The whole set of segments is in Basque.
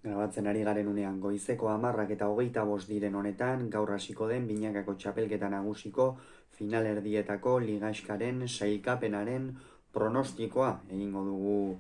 Grabatzen ari garen unean goizeko 10:25 diren honetan, gaur hasiko den binakako txapelketa nagusiko finalerdietako ligaxkaren sailkapenaren pronostikoa egingo dugu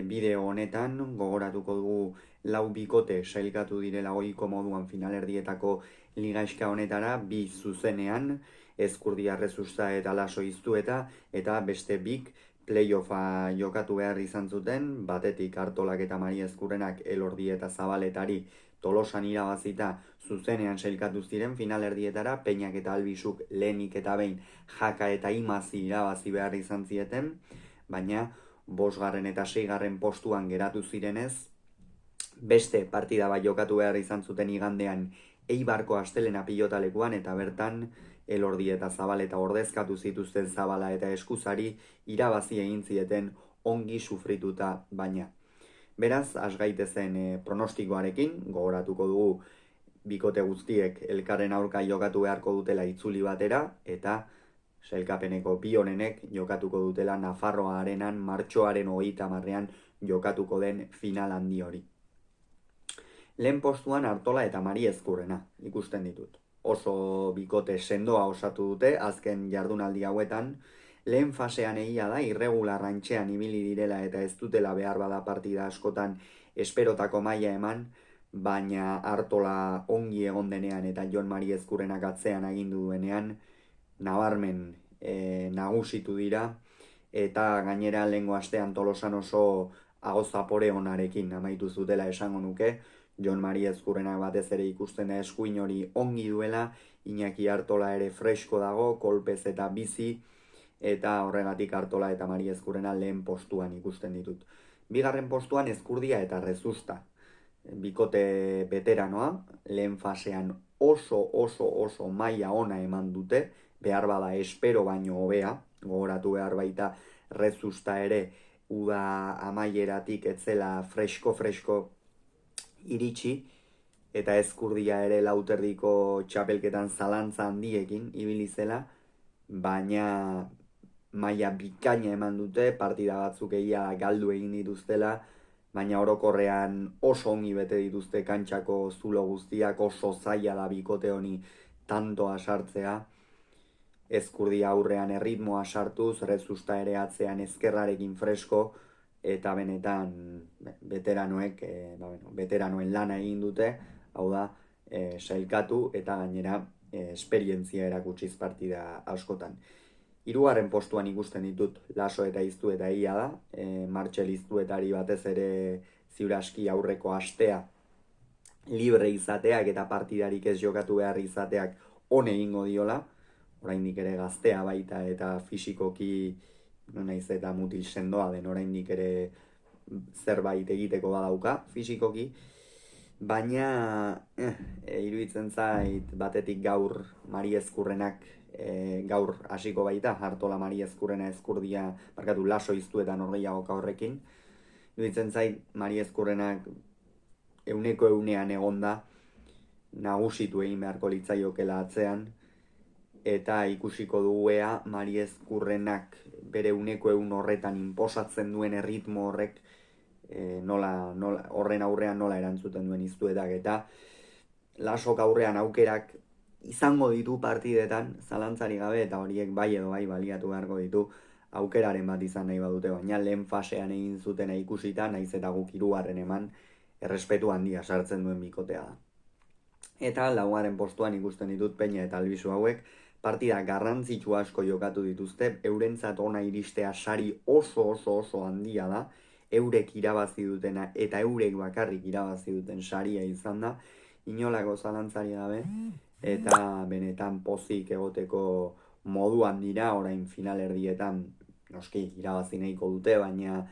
bideo honetan, gogoratuko dugu lau bikote sailkatu direla ohiko moduan finalerdietako ligaxka honetara, bi zuzenean, Ezkurdia Rezusta eta Laso Iztueta, eta beste bik playoffa jokatu behar izan zuten, batetik Artolak eta Mari Ezkurrenak Elordi eta Zabaletari Tolosan irabazita zuzenean sailkatu ziren finalerdietara, Peñak eta Albisuk lehenik eta behin Jaka eta Imazi irabazi behar izan zieten, baina 5. eta 6. postuan geratu zirenez, beste partida bat jokatu behar izan zuten igandean Eibarko Astelena pilotalekuan, eta bertan Elordi eta Zabaleta ordezkatu zituzten Zabala eta Eskuzari irabazi egin zieten ongi sufrituta baina. Beraz, asgaitezen pronostikoarekin, gogoratuko dugu bikote guztiek elkarren aurka jokatu beharko dutela itzuli batera, eta sailkapeneko bi honenek jokatuko dutela Nafarroa Arenan martxoaren 30ean jokatuko den final handi hori. Lehen postuan Artola eta Mari Ezkurrena ikusten ditut. Oso bikote sendoa osatu dute azken jardunaldi hauetan. Lehen fasean egia da irregular rantxean ibili direla eta ez dutela behar bada partida askotan esperotako maila eman, baina Artola ongi egon denean eta Jon Mari Ezkurrenak atzean agindu duenean nabarmen nagusitu dira, eta gainera lehengo astean Tolosan oso agozapore onarekin amaitu zutela esango nuke. Jon Mari Ezkurrenak batez ere ikusten da eskuin hori ongi duela, Iñaki Artola ere fresko dago, kolpez eta bizi, eta horregatik Artola eta Mari Ezkurrena lehen postuan ikusten ditut. 2. postuan Ezkurdia eta Rezusta, bikote veteranoa, lehen fasean oso maila ona eman dute, behar bada espero baino hobea, gogoratu behar baita Rezusta ere uda amaieratik etzela fresko iritsi, eta Ezkurdia ere lauterdiko txapelketan zalantza handiekin ibili zela, baina maila bikaina eman dute, partida batzuk egia galdu egin dituztela, baina orokorrean oso ongi bete dituzte kantxako zulo guztiak, oso zaila da bikote honi tantoa sartzea. Ezkurdia aurrean erritmoa sartuz, Rezusta ere atzean ezkerrarekin fresko, eta benetan veteranoen lana egin dute, hau da, sailkatu eta gainera esperientzia erakutsiz partida askotan. 3. postuan ikusten ditut Laso eta Iztu eta egia da, Martxel Iztuetari batez ere ziuraski aurreko astea libre izateak eta partidarik ez jokatu behar izateak on egingo diola, oraindik ere gaztea baita eta fisikoki naiz eta mutil sendoa den, oraindik ere zerbait egiteko badauka fisikoki, baina iruditzen zait batetik gaur Mari Ezkurrenak gaur hasiko baita, Artola Mari Ezkurrena Ezkurdia, Laso Iztuetan horreiagoka horrekin. Iruditzen zait Mari Ezkurrenak 100% egonda nagusitu egin beharko litzaiokela atzean, eta ikusiko dugu ea Mari Ezkurrenak bere 100% horretan inposatzen duen erritmo horrek horren aurrean nola erantzuten duen Iztuetak, eta Lasok aurrean aukerak izango ditu partidetan, zalantzari gabe, eta horiek bai edo bai baliatu beharko ditu aukeraren bat izan nahi badute, baina lehen fasean egin zutena ikusita, naiz eta guk 3. eman, errespetu handia sartzen duen bikotea da. Eta 4. postuan ikusten ditut Peña eta Albisu hauek, partida garrantzitsu asko jokatu dituzte, eurentzat ona iristea sari oso handia da, eurek irabazi dutena eta eurek bakarrik irabazi duten saria izan da, inolako zalantzari gabe, eta benetan pozik egoteko moduan dira, orain finalerdietan noski irabazi nahiko dute, baina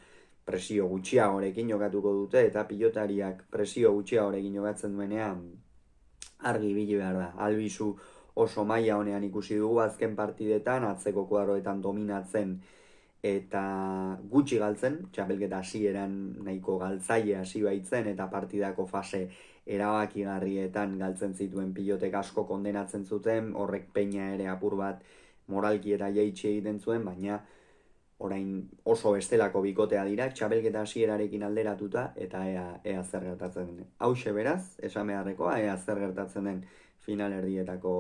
presio gutxiagorekin jokatuko dute, eta pilotariak presio gutxiagorekin jokatzen duenean argi ibili behar da. Albisu oso maila honean ikusi dugu azken partidetan, atzeko kuadroetan dominatzen eta gutxi galtzen, txapelketa hasieran nahiko galtzaile hasi baitzen, eta partidako fase erabakigarrietan galtzen zituen pilotek asko kondenatzen zuten, horrek Peña ere apur bat moralki eta jaitsi egiten zuen, baina orain oso bestelako bikotea dira, txapelketa hasierarekin alderatuta, eta ea zer gertatzen den. Hauxe beraz, esan beharrekoa, ea zer gertatzen den finalerdietako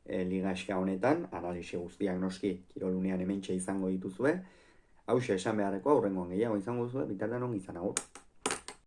ligaxka honetan, analisi guztiak noski kirolunean hementxe izango dituzue. Hauxe esan beharrekoa, hurrengoan gehiago izango duzue, bitartean ongi izan agur.